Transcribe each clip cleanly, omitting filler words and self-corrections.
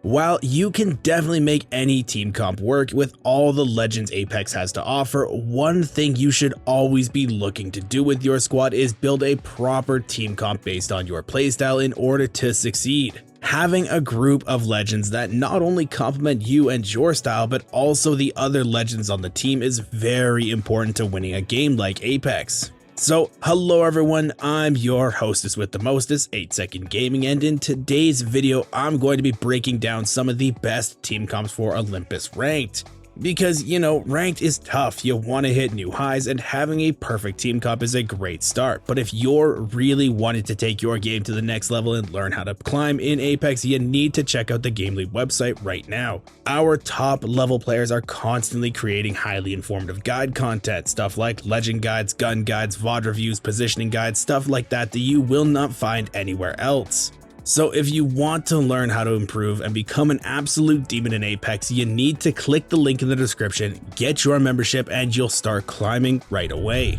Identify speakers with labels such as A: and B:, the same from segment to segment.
A: While you can definitely make any team comp work with all the legends Apex has to offer, one thing you should always be looking to do with your squad is build a proper team comp based on your playstyle in order to succeed. Having a group of legends that not only complement you and your style, but also the other legends on the team is very important to winning a game like Apex. So hello everyone, I'm your hostess with the mostest, 8-Second Gaming, and in today's video I'm going to be breaking down some of the best team comps for Olympus Ranked. Because, you know, ranked is tough, you want to hit new highs, and having a perfect team comp is a great start. But if you're really wanting to take your game to the next level and learn how to climb in Apex, you need to check out the GameLeap website right now. Our top level players are constantly creating highly informative guide content, stuff like legend guides, gun guides, VOD reviews, positioning guides, stuff like that you will not find anywhere else. So if you want to learn how to improve and become an absolute demon in Apex, you need to click the link in the description, get your membership, and you'll start climbing right away.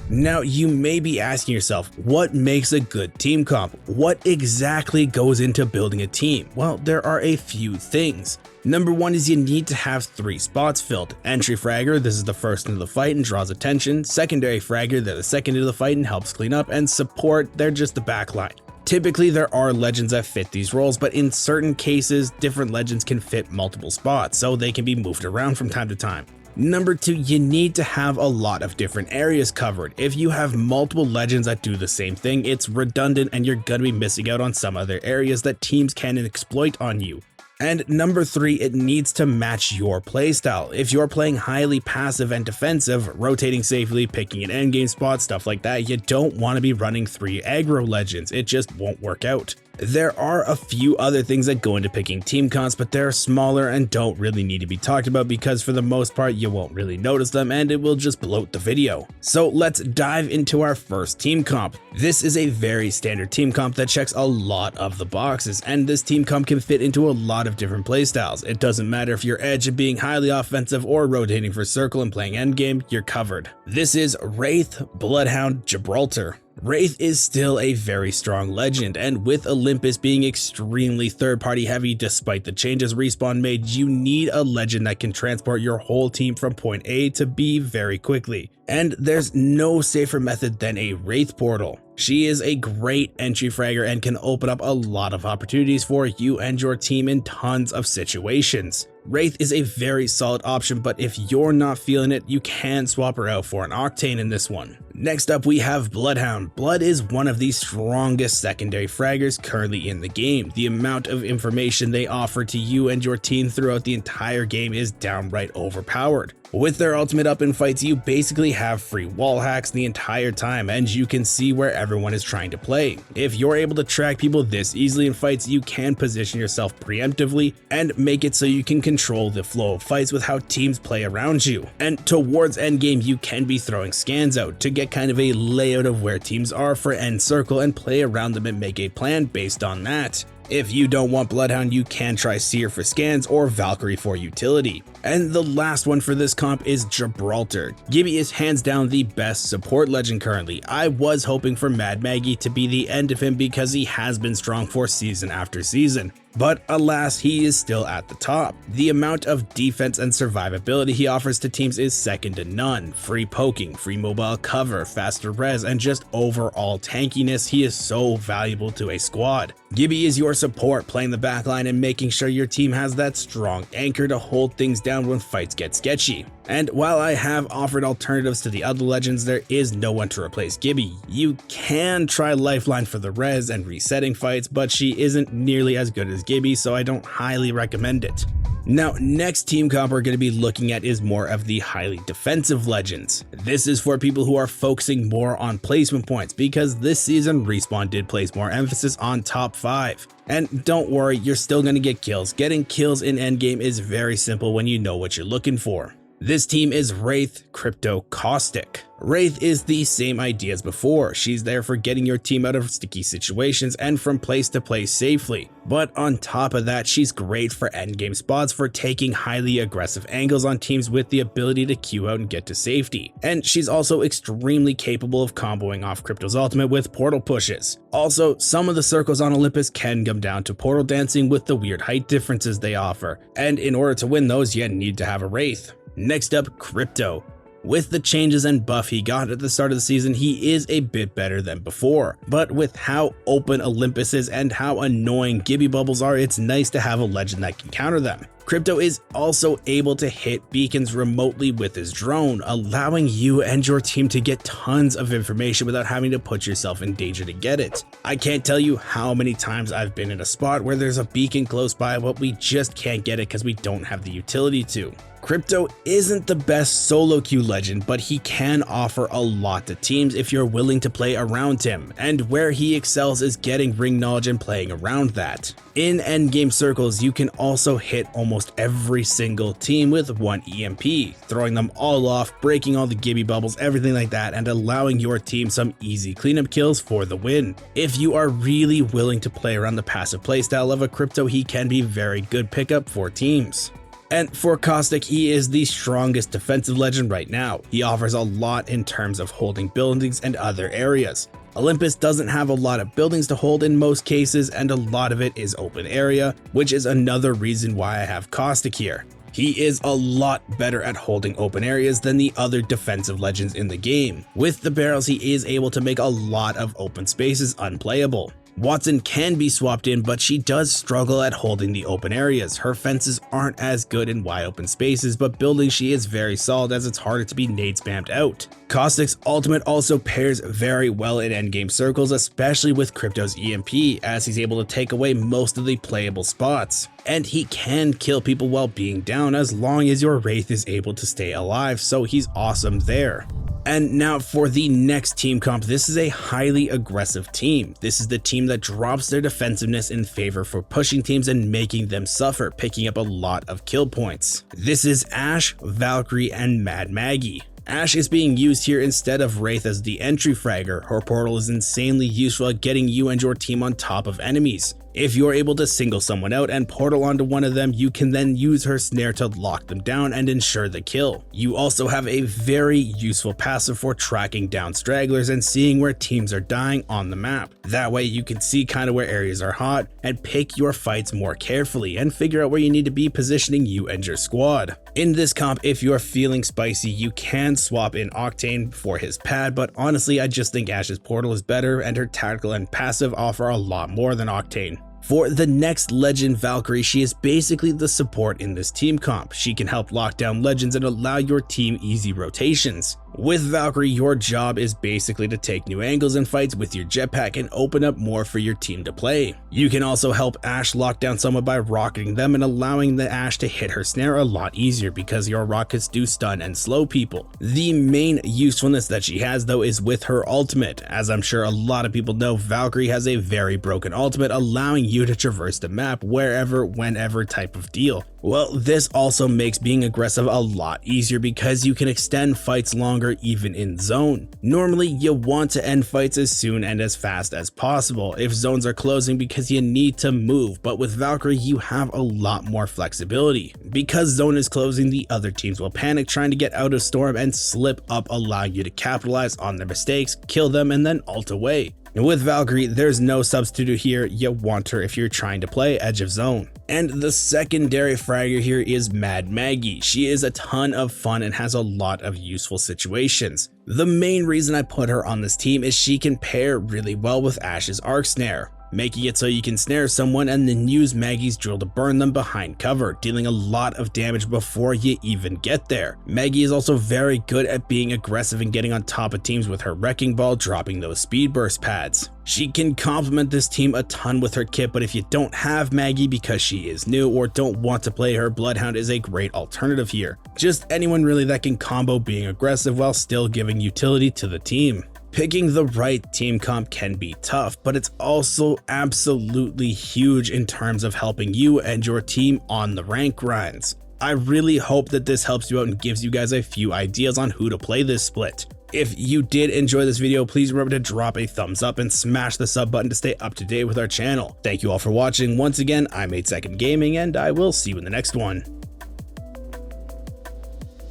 A: Now you may be asking yourself, what makes a good team comp? What exactly goes into building a team? Well, there are a few things. Number one is you need to have 3 spots filled. Entry fragger, this is the first into the fight and draws attention. Secondary fragger, they're the second into the fight and helps clean up. And support, they're just the backline. Typically there are legends that fit these roles, but in certain cases, different legends can fit multiple spots, so they can be moved around from time to time. Number 2, you need to have a lot of different areas covered. If you have multiple legends that do the same thing, it's redundant and you're gonna be missing out on some other areas that teams can exploit on you. And number 3, it needs to match your playstyle. If you're playing highly passive and defensive, rotating safely, picking an endgame spot, stuff like that, you don't want to be running 3 aggro legends, it just won't work out. There are a few other things that go into picking team comps, but they're smaller and don't really need to be talked about because for the most part you won't really notice them and it will just bloat the video. So let's dive into our first team comp. This is a very standard team comp that checks a lot of the boxes, and this team comp can fit into a lot of different playstyles. It doesn't matter if you're edge and being highly offensive or rotating for circle and playing endgame, you're covered. This is Wraith, Bloodhound, Gibraltar. Wraith is still a very strong legend, and with Olympus being extremely third-party heavy despite the changes Respawn made, you need a legend that can transport your whole team from point A to B very quickly. And there's no safer method than a Wraith portal. She is a great entry fragger and can open up a lot of opportunities for you and your team in tons of situations. Wraith is a very solid option, but if you're not feeling it, you can swap her out for an Octane in this one. Next up we have Bloodhound. Blood is one of the strongest secondary fraggers currently in the game. The amount of information they offer to you and your team throughout the entire game is downright overpowered. With their ultimate up in fights, you basically have free wall hacks the entire time and you can see where everyone is trying to play. If you're able to track people this easily in fights, you can position yourself preemptively and make it so you can control the flow of fights with how teams play around you. And towards endgame, you can be throwing scans out to get kind of a layout of where teams are for end circle and play around them and make a plan based on that. If you don't want Bloodhound, you can try Seer for scans or Valkyrie for utility. And the last one for this comp is Gibraltar. Gibby is hands down the best support legend currently. I was hoping for Mad Maggie to be the end of him because he has been strong for season after season. But alas, he is still at the top. The amount of defense and survivability he offers to teams is second to none. Free poking, free mobile cover, faster res, and just overall tankiness, he is so valuable to a squad. Gibby is your support, playing the backline and making sure your team has that strong anchor to hold things down when fights get sketchy. And while I have offered alternatives to the other legends, there is no one to replace Gibby. You can try Lifeline for the res and resetting fights, but she isn't nearly as good as Gibby, so I don't highly recommend it. Now, next team comp we're going to be looking at is more of the highly defensive legends. This is for people who are focusing more on placement points because this season Respawn did place more emphasis on top 5. And don't worry, you're still going to get kills. Getting kills in endgame is very simple when you know what you're looking for. This team is Wraith, Crypto, Caustic. Wraith is the same idea as before. She's there for getting your team out of sticky situations and from place to place safely. But on top of that, she's great for endgame spots for taking highly aggressive angles on teams with the ability to queue out and get to safety. And she's also extremely capable of comboing off Crypto's ultimate with portal pushes. Also, some of the circles on Olympus can come down to portal dancing with the weird height differences they offer. And in order to win those, you need to have a Wraith. Next up, Crypto. With the changes and buff he got at the start of the season, he is a bit better than before. But with how open Olympus is and how annoying Gibby bubbles are, it's nice to have a legend that can counter them. Crypto is also able to hit beacons remotely with his drone, allowing you and your team to get tons of information without having to put yourself in danger to get it. I can't tell you how many times I've been in a spot where there's a beacon close by, but we just can't get it because we don't have the utility to. Crypto isn't the best solo queue legend, but he can offer a lot to teams if you're willing to play around him, and where he excels is getting ring knowledge and playing around that. In endgame circles, you can also hit almost every single team with one EMP, throwing them all off, breaking all the Gibby bubbles, everything like that, and allowing your team some easy cleanup kills for the win. If you are really willing to play around the passive playstyle of a Crypto, he can be very good pickup for teams. And for Caustic, he is the strongest defensive legend right now. He offers a lot in terms of holding buildings and other areas. Olympus doesn't have a lot of buildings to hold in most cases, and a lot of it is open area, which is another reason why I have Caustic here. He is a lot better at holding open areas than the other defensive legends in the game. With the barrels, he is able to make a lot of open spaces unplayable. Watson can be swapped in, but she does struggle at holding the open areas. Her fences aren't as good in wide open spaces, but building she is very solid as it's harder to be nade spammed out. Caustic's ultimate also pairs very well in endgame circles, especially with Crypto's EMP, as he's able to take away most of the playable spots. And he can kill people while being down as long as your Wraith is able to stay alive, so he's awesome there. And now for the next team comp, this is a highly aggressive team. This is the team that drops their defensiveness in favor for pushing teams and making them suffer, picking up a lot of kill points. This is Ashe, Valkyrie, and Mad Maggie. Ashe is being used here instead of Wraith as the entry fragger. Her portal is insanely useful at getting you and your team on top of enemies. If you're able to single someone out and portal onto one of them, you can then use her snare to lock them down and ensure the kill. You also have a very useful passive for tracking down stragglers and seeing where teams are dying on the map. That way you can see kind of where areas are hot and pick your fights more carefully and figure out where you need to be positioning you and your squad. In this comp, if you're feeling spicy, you can swap in Octane for his pad, but honestly I just think Ashe's portal is better and her tactical and passive offer a lot more than Octane. For the next legend, Valkyrie, she is basically the support in this team comp. She can help lock down legends and allow your team easy rotations. With Valkyrie, your job is basically to take new angles in fights with your jetpack and open up more for your team to play. You can also help Ashe lock down someone by rocketing them and allowing the Ashe to hit her snare a lot easier because your rockets do stun and slow people. The main usefulness that she has though is with her ultimate. As I'm sure a lot of people know, Valkyrie has a very broken ultimate, allowing you to traverse the map wherever, whenever type of deal. Well, this also makes being aggressive a lot easier because you can extend fights longer even in zone. Normally, you want to end fights as soon and as fast as possible if zones are closing because you need to move, but with Valkyrie, you have a lot more flexibility. Because zone is closing, the other teams will panic trying to get out of storm and slip up, allowing you to capitalize on their mistakes, kill them, and then ult away. And with Valkyrie, there's no substitute here. You want her if you're trying to play edge of zone. And the secondary fragger here is Mad Maggie. She is a ton of fun and has a lot of useful situations. The main reason I put her on this team is she can pair really well with Ashe's arc snare, making it so you can snare someone and then use Maggie's drill to burn them behind cover, dealing a lot of damage before you even get there. Maggie is also very good at being aggressive and getting on top of teams with her wrecking ball, dropping those speed burst pads. She can complement this team a ton with her kit, but if you don't have Maggie because she is new or don't want to play her, Bloodhound is a great alternative here. Just anyone really that can combo being aggressive while still giving utility to the team. Picking the right team comp can be tough, but it's also absolutely huge in terms of helping you and your team on the rank grinds. I really hope that this helps you out and gives you guys a few ideas on who to play this split. If you did enjoy this video, please remember to drop a thumbs up and smash the sub button to stay up to date with our channel. Thank you all for watching. Once again, I'm 8 Second Gaming, and I will see you in the next one.